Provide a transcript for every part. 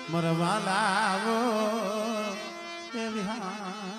મરવાલા વો એ વિહાર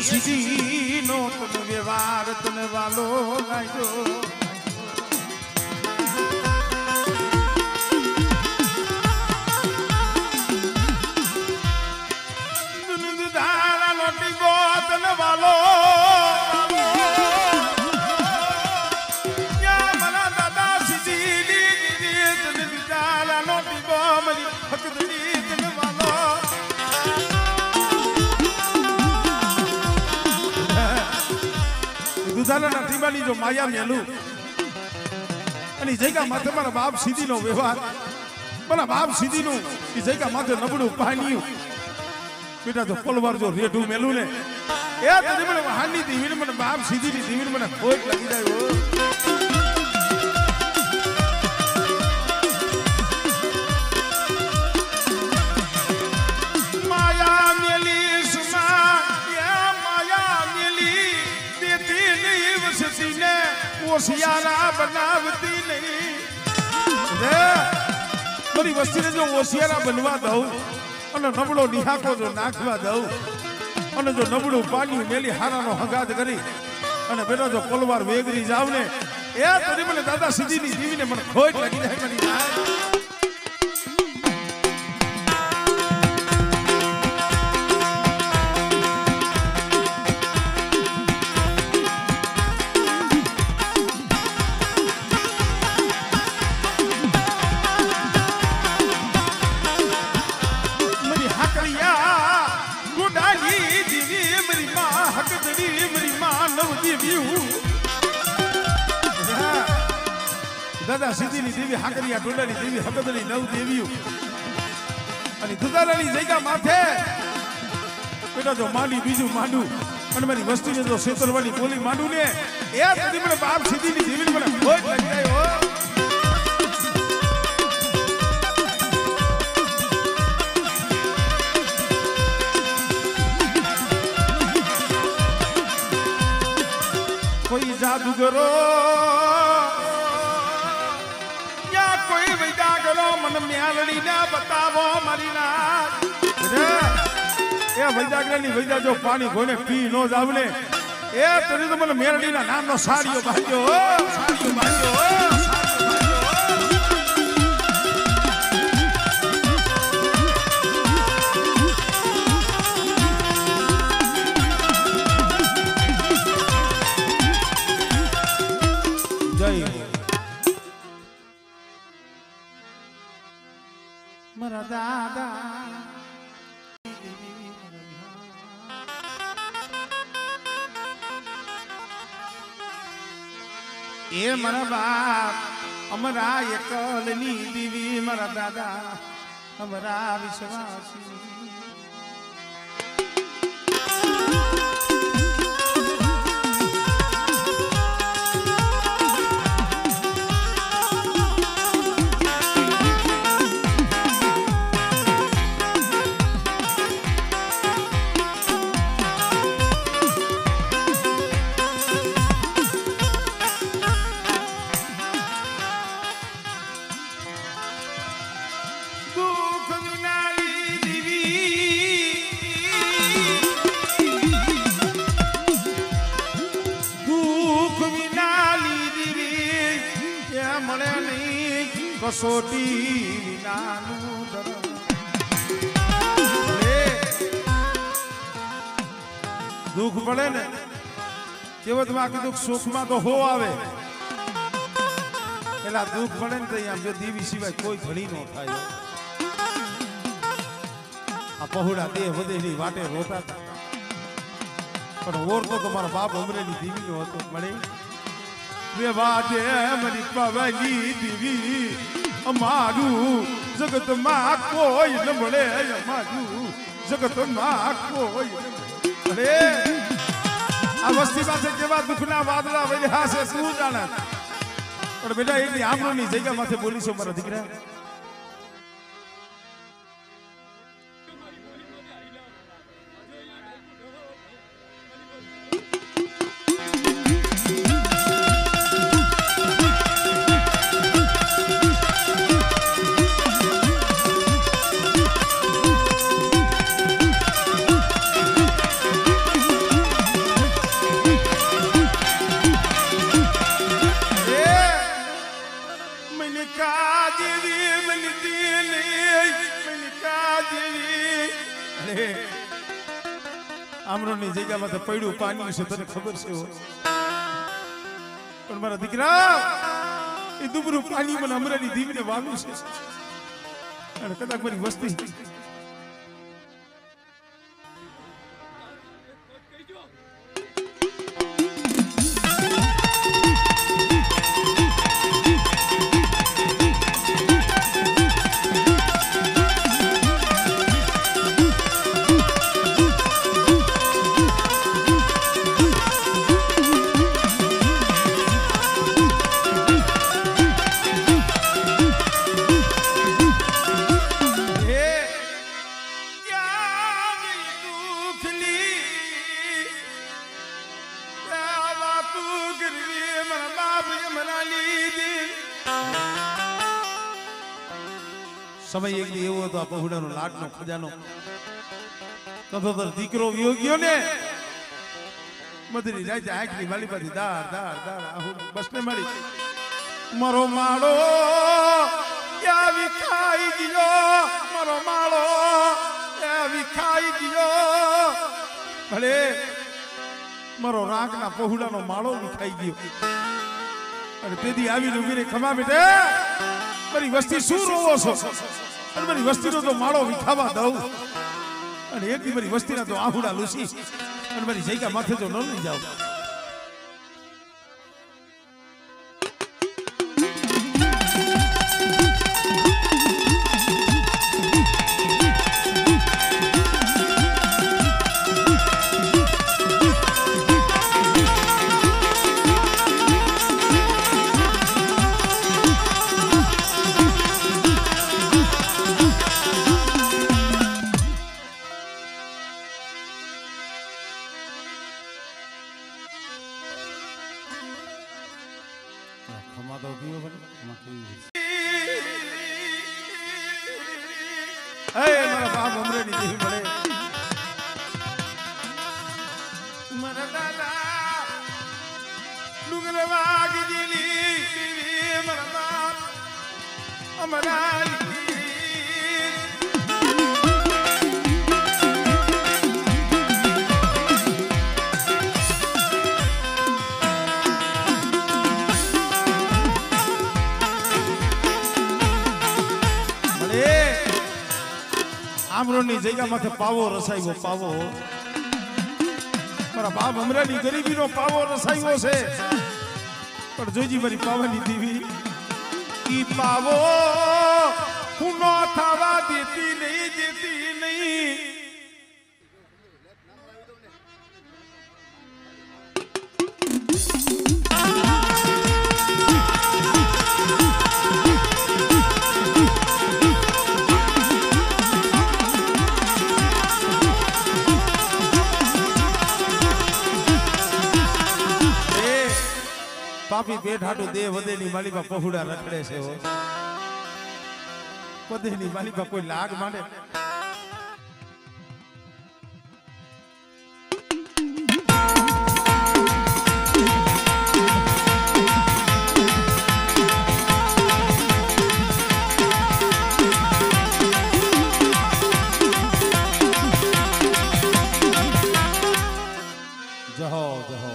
સીધી નો તન વ્યવહાર તને વાલો લાગ્યો દાડા લોટી ગો તને વાલો મારા દાદા સીધી તને દાડા લોટી ગો મારી હકદડી તને વાલો દુધાલાના ટીબાની જો માયા મેલું અને જગ્યા માથે મારા બાપ સીધીનો વ્યવહાર મારા બાપ સીધીનું એ જગ્યા માથે નબળું પાણ્યું બેટા તો પલવાર જો રેઢું મેલું ને એ તને મને હાની દીવીને મને બાપ સીધીની દીવીને મને ખોટ લાગી જાય હોશિયારા બનાવતી નહીં મારી વસ્તીને જો હોશિયારા બનવા દઉં અને નબળો નિહાકો જો નાખવા દઉં અને જો નબળું પાણી મેલી હારાનો હંગાત કરી અને બેટા જો પલવાર વેગરી જાવ ને એ તરી મને દાદા સીધીની જીવીને મને ખોટ લાગી જાય મારી દાદા સીધીની દેવી હાકરિયા ટોડાની દેવી હકદની નવ દેવીઓ અને દુધાલાની જગ્યા માથે બેટા જો માંડી બીજું માંડું અને મારી વસ્તીને જો શેતરવાની બોલી માંડું ને એ સુધી મને બાપ સીધીની દેવીને મને ખોટ લાગી જાય કોઈ જાદુગરો મને મ્યાલડી ના બતાવો મારી ના એ વૈદાગ્રની વૈદા જો પાણી ઘોને પી નો જાવ ને એ તને તો મને મેરડી ના નામનો સાડીઓ બાંધ્યો મારા દાદા એ મારા બાપ અમારા એકલની દીવી મારા દાદા અમારા વિશ્વાસી કસોટી વિનાનું દુઃખ પડે ને કેવતમાં કીધું સુખમાં તો હો આવે પેલા દુઃખ પડે ને તો અહીંયા દેવી સિવાય કોઈ ઘડી ન થાય આ પહોળા દેહ વધેલી વાટે રોતા હતા પણ ઓરતો તો મારા બાપ અમરેલી દેવી નો હતો મળે वे वादे मरी पवली दीवी અમારું જગતમાં કોઈ ન મળે અમારું જગતમાં કોઈ અરે આ વસ્તી પાસે કેવા દુઃખના વાદળા વળ્યા છે શું જાણે પણ બેટા એકની આમરોની જગ્યા માથે બોલીશો મારા દીકરા. આમરોની જગ્યામાં તો પડ્યું પાણી છે તને ખબર છે પણ મારા દીકરા એ દુબરું પાણી મને અમરાની દીવીને વાવ્યું છે અને કદાચ મારી વસ્તી સમય એક એવો હતો આ પહોળાનો લાડનો ખજાનો તો દીકરો વિયોગ્યો ને મધરી જાય આંખની માલી પાછી દાર દાર દાર આહું બસને મળી મારો માળો યા વિખાઈ ગયો મારો માળો યા વિખાઈ ગયો ભલે મારો રાગના પહોળાનો માળો વિખાઈ ગયો અને તેથી આવીને ઉભીને ખમા બેટે મારી વસ્તી શું રોવો છો અને મારી વસ્તીનો તો માળો વિખાવા દઉં અને એકથી મારી વસ્તીના તો આહુડા લૂસી અને મારી જગ્યા માથે તો ન લઈ જાવ. આમરોની જગ્યા માથે પાવો રસાયો પાવો મારા બાપ અમરાની ગરીબીનો પાવો રસાયો છે પણ જોજી મારી પાવાની દીવી ઈ પાવો હું નો થવા દેતી નહીં પાપી પેટ હાટુ દે વધેની માલીમાં પહોળા રખડે છે વધેની માલીમાં કોઈ લાગ માંડે જહો જહો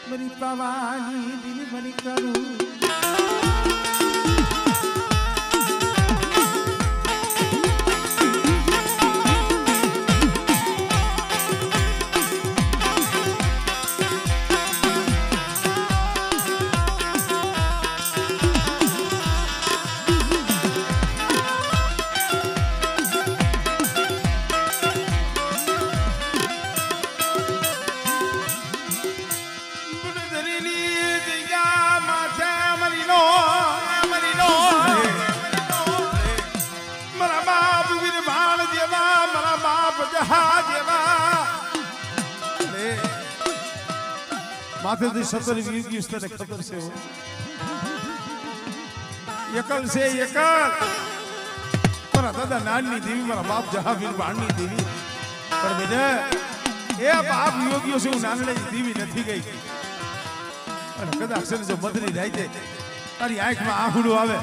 मरी पवानी दिल मरी करूं માથેથી 17 20 તને ખબર છે એકલ છે એકલ મારા દાદા નાનની દેવી મારા બાપ જહાવીર બાણની દેવી પણ બેટા એ બાપ યોગીઓ છે હું નાનડી દેવી નથી ગઈ અને કદાચ છે જો મધરી રાઈતે તારી આંખમાં આહુડું આવે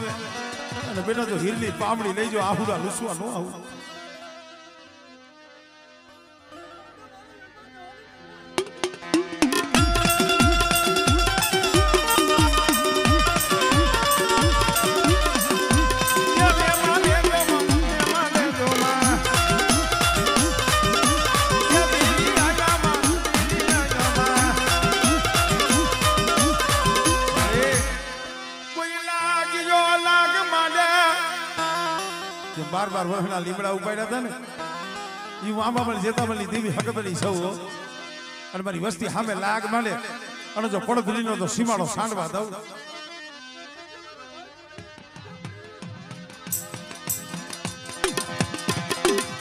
અને બેટા જો હીરની પામડી લઈ જો આહુડા લૂસવા ન આવું बार बार वहना लीमड़ा उपाड्या था ने ई वामा पण जेतामलनी देवी हकतली छौ अने मारी वस्ती सामे लाग माले अने जो पड़धरीनो तो सीमाड़ो सांडवा दઉં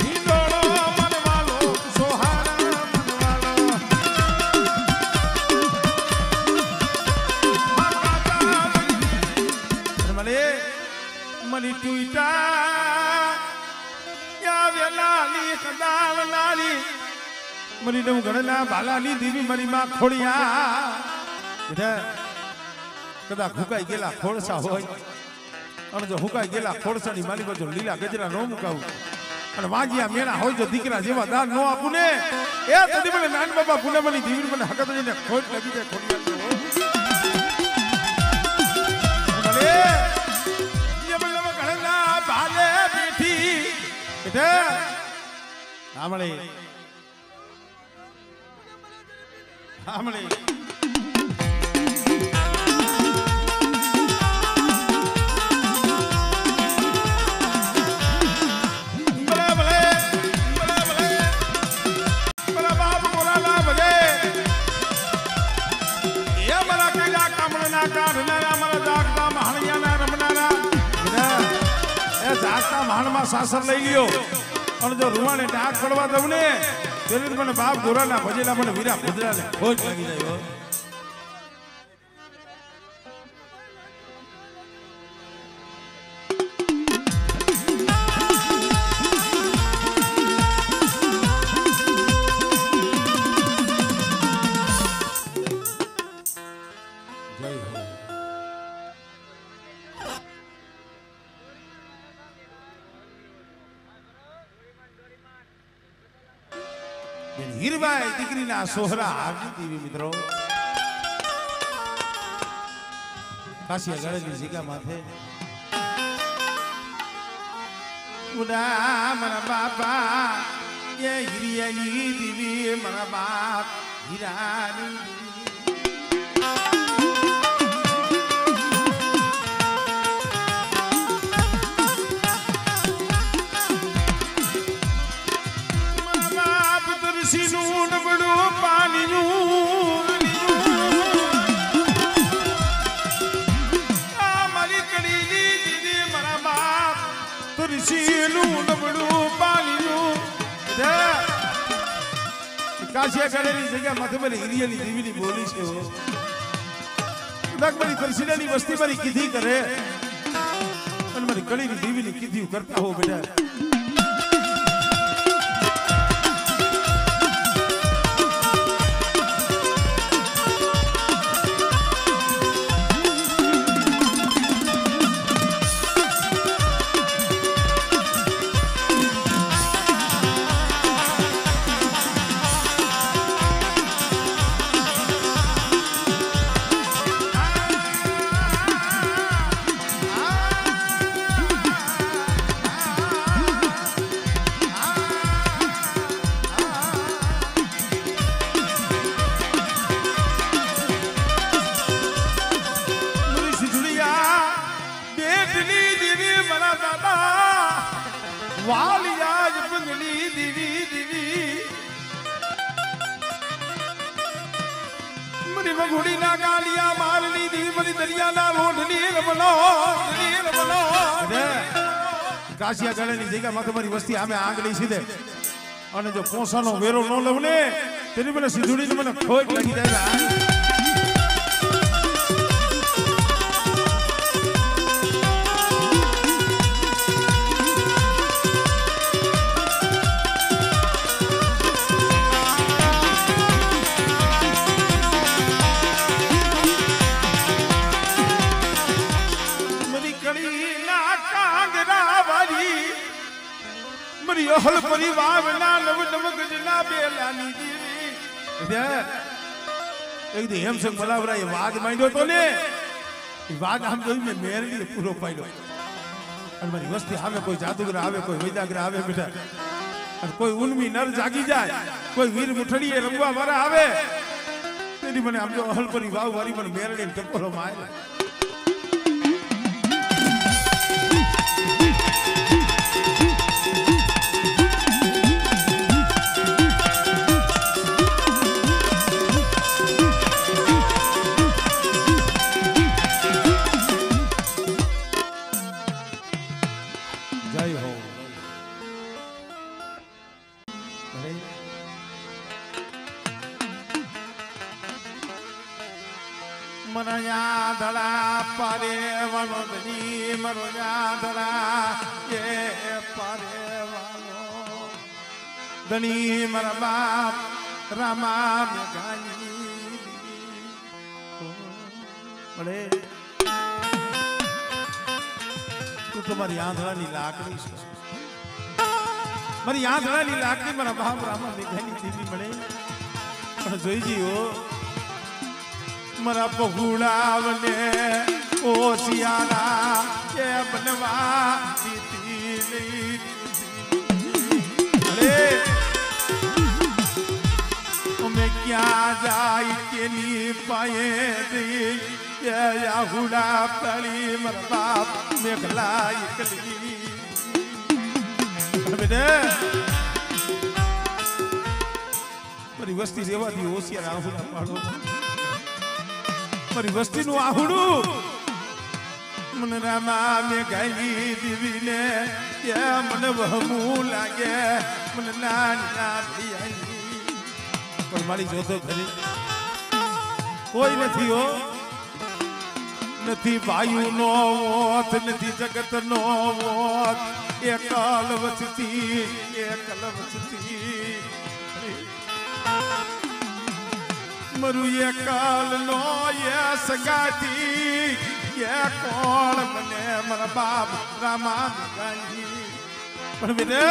हिंडोळो मनवालो सोहारा मनवालो मले मनी टूटा लाली कदाल लाली मरी नव गणना बालानी देवी मरी मां खोड़िया इधर कदा हुकाई गेला खोड़सा होय अने जो हुकाई गेला खोड़सानी माली को जो लीला गजरा नो मुकाऊ अने वाजिया मेरा होय जो दीकरा जेवा दान नो आपुने ए तदी मने नान बाबा पुने मनी देवी मने हकत ने खोट लगी दे खोड़िया अरे ये मने गणना बाले बेठी इधर आमले आमले बले बले बले बले बले बाप बोला बले ये बला केला कमलना काढना मला जागता महाणियाना रमनाना ए जागता महाणमा सासर लई लियो और जो रुवाने डाक पड़वा दઉં ने तेरे મને બાપ ગોરાના ભજેલા મને વીરા ભદ્રાને ખોજ લાગી જાય જય હો હીરબાઈ દીકરીના સોહરા આવજી દેવી મિત્રો કાશિયા ગળની જીગા માથે ઉડા મારા બાપા ये हिरियानी देवी मारा बाप हिरानी काशिया करेली जगह माथे पर हिरियानी देवी नी बोली छे वो दक मारी तरसीलानी वस्ती मारी कीधी करे अन मारी कड़ी नी देवी नी कीधी करता हो बेटा वालियाज बंगली दीवी दीवी मरी मगुड़ी ना गालिया मारनी दीवी मरी दरिया ना लोटनी रमलो काशिया गळेनी जगह माथे मारी वस्ती आमे आंगली सीधे અને જો પોસાનો વેરો ન લઉં ને તેની મને સીધુડી મને ખોટ લાગી જાય कड़ी ना कांगरा वाली मरी हल परिवार ना नव नव गजना बेलानी देवी एक दिन हम संग मलावरा ये वाद मांडो तो ने वाद हम जोई में मेरली पूरो पाइलो और मारी वस्ती हमें कोई जादूगर आवे कोई वैदागर आवे बेटा और कोई उन्मी नर जागी जाए कोई वीर मुठड़ी रंगवा वाला आवे तेरी मने हम जो हल परिवार वाली मन मेरली टपोलो मारे मरया धड़ा पारे वालो धनी मरया धड़ा ये पारे वालो धनी मरा बाप रामा मेघानी बड़े तू तो मारी आंधड़ा नी लाकड़ी मारी आंधड़ा नी लाकड़ी मरा बाप रामा मेघानी दीदी बड़े पर जोई जी हो मरा पहुड़ावने ओ सियारा ये बनवा दीती अरे मैं क्या जाई के लिए पाए दी ये याहुड़ा पड़ी मरा बाप मेघला इकली बेटे मरी वस्ती रेवा दी ओ सियारा हुड़ा पाड़ो मरी वस्ती नु आहुडू मन रामा में गायली दीवी ने ये मन वहमू लागे मन नाना भैया पर मारी जो तो घरे कोई नहीं हो नहीं वायु नो वोत नहीं जगत नो वोत एकल वसती मरु ये काल नो ये सगाती ये कौन बने मर बाप रामा गांधी पर मेरे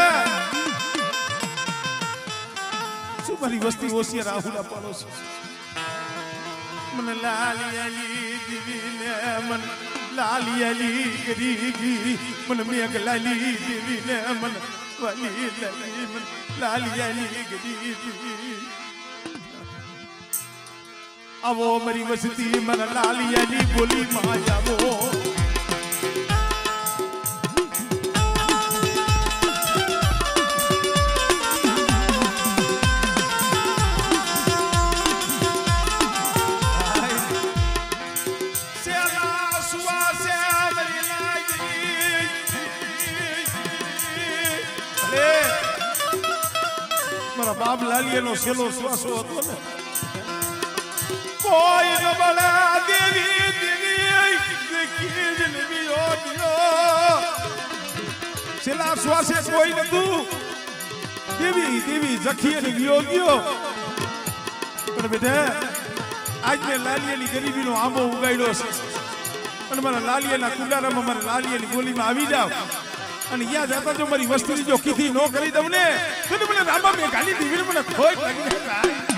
सुबरी वस्ती ओसिया राहुला पड़ोस मन लाली अली दीवी ने मन लाली अली गरीबी मन मेघ लाली दीवी ने मन वाली लली मन लाली अली गरीबी अब वो मरी वसती मन लाली अली बोली माया वो मरा बाप लाली नो सेलो सुवासो હતો ને कोई न बड़ा देवी देवी देखी जन्मी हो दियो सिला सुवासे कोई न तू देवी देवी जखी ने वियो गयो पर बेटा आज ने लालियानी गरीबी नो आंबो उगाड्यो છે અને મારા લાલિયાના કુંડારામાં મારા લાલિયાની ગોલીમાં આવી જાવ અને યા જાતા જો મારી વસ્તુની જો કીધી નો કરી દઉં ને તો મને રામા મે ગાલી દીવીને મને ખોટ લાગી જાય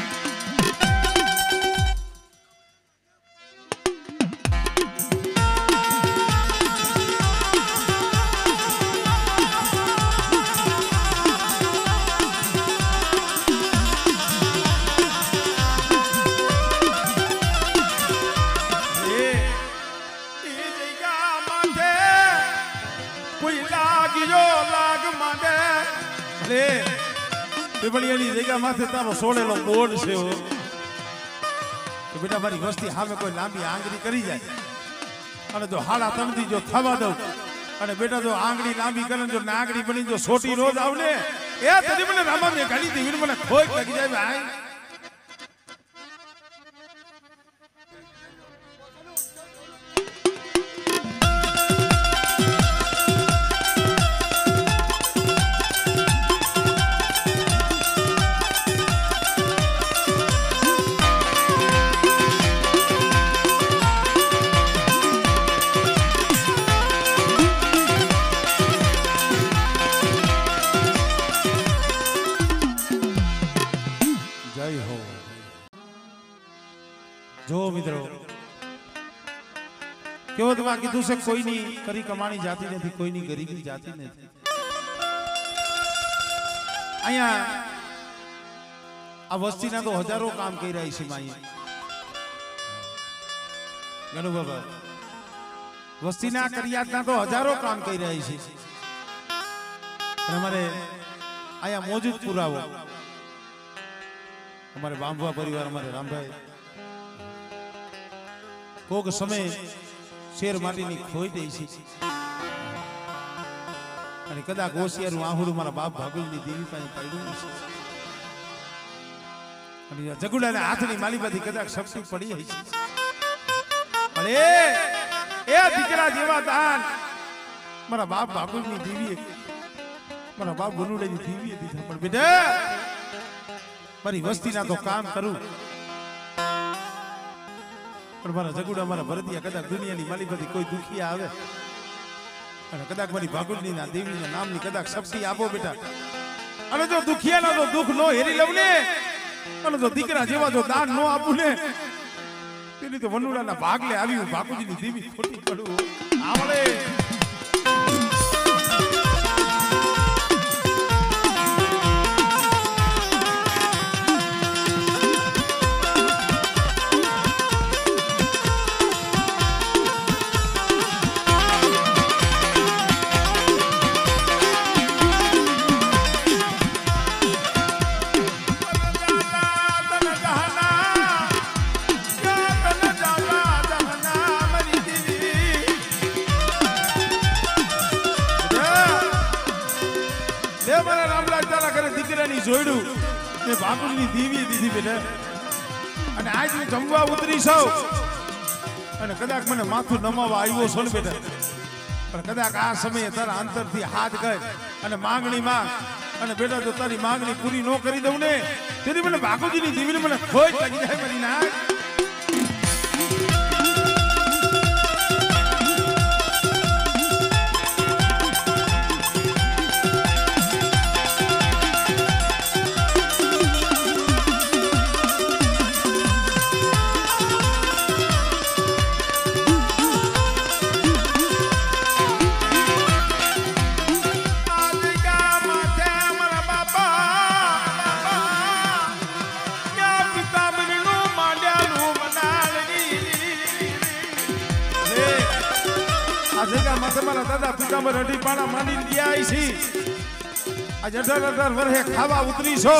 पिपड़ियानी जगह माथे तारो सोड़ेलो बोर्ड छे हो तो बेटा मारी वस्ती हामे कोई लांबी आंगળી કરી જાય અને જો હાડા તમથી જો થવા દઉં અને બેટા જો આંગળી લાંબી કરે જો નાગડી બની જો છોટી રોજ આવને એ તને મને રામા મે ગાલી દીવીને મને ખોટ લાગી જાય ભાઈ કહેવતમાં કીધું છે કોઈની કરી કમાણી જાતી નથી, કોઈની ગરીબી જાતી નથી. અહીંયા આ વસ્તીના તો હજારો કામ કરી રહ્યા છે માઈ ગણુ બાબા. વસ્તીના કરિયાતના તો હજારો કામ કરી રહ્યા છે. અને અમારે અહીંયા મોજૂદ પુરાવો અમારે બાંભવા પરિવાર, અમારે રામભાઈ કોક સમય શેર માટીની ખોઈ દે છે. અને કદાચ હોશિયારું આહુડું મારા બાપ ભાગુલની દેવી પાસે પડ્યું છે. અને જગુડાના હાથની માલીમાંથી કદાચ શક્તિ પડી છે. પણ એ દીકરા જેવા દાન મારા બાપ ભાગુલની દેવીએ, મારા બાપ બનુડાની દેવીએ દીધા. પણ બેટા મારી વસ્તીના તો કામ કરું, પણ મારા જગુડા મારા ભરતિયા કદાચ દુનિયાની માલિકમાંથી કોઈ દુખી આવે અને કદાચ મારી ભાગુલની ના દેવીના નામની કદાચ શક્તિ આપો બેટા. અને જો દુખિયાના તો દુઃખ નો હેરી લઉં ને, અને જો દીકરા જેવા જો દાન નો આપું ને, તેની તો વનુડાના ભાગલે આવી બાપુજીની દેવી ખોટી પડું આવડે. જોડ્યું મેં ભાગુલની દેવી દીધી બેટા. અને આજ હું જમવા ઉતરી છું અને કદાચ મને માથું નમાવા આવ્યો છો ને બેટા, પણ કદાચ આ સમયે તારા અંતરથી હાથ ગઈ અને માંગણી માંગ, અને બેટા જો તારી માંગણી પૂરી ન કરી દઉં ને, તેથી મને ભાગુજીની દેવીને મને ખોટ લાગી જાય મારી નાક. તમારા દાદા પિતાંબર અઢી પાણા માંડીને ગયા છે. આજે 18 વર્ષે ખાવા ઉતરી છો.